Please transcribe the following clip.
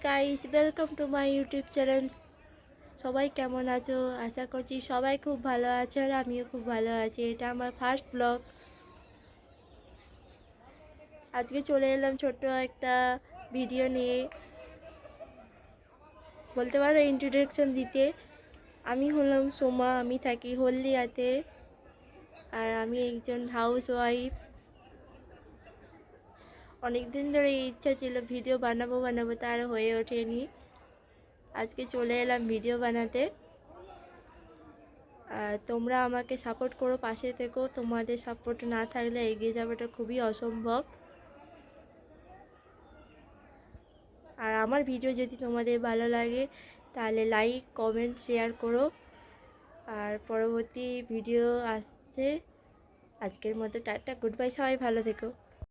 Guys, welcome to my YouTube channel. সবাই কেমন আছো? আশা করছি সবাই খুব ভালো আছো, আর আমিও খুব ভালো আছি। এটা আমার ফার্স্ট ব্লগ। আজকে চলে এলাম ছোট্ট একটা ভিডিও নিয়ে, বলতে পারো ইন্ট্রোডাকশন দিতে। আমি হলাম সোমা, আমি থাকি হলদিয়াতে, আর আমি একজন হাউস ওয়াইফ। অনেক দিন ধরে ইচ্ছা ছিল ভিডিও বানাবো, তার হয়ে ওঠেনি। আজকে চলে এলাম ভিডিও বানাতে। আর তোমরা আমাকে সাপোর্ট করো, পাশে থেকো। তোমাদের সাপোর্ট না থাকলে এগিয়ে যাওয়াটা খুবই অসম্ভব। আর আমার ভিডিও যদি তোমাদের ভালো লাগে তাহলে লাইক, কমেন্ট, শেয়ার করো। আর পরবর্তী ভিডিও আসছে। আজকের মতো টাটা, গুড বাই, সবাই ভালো থেকো।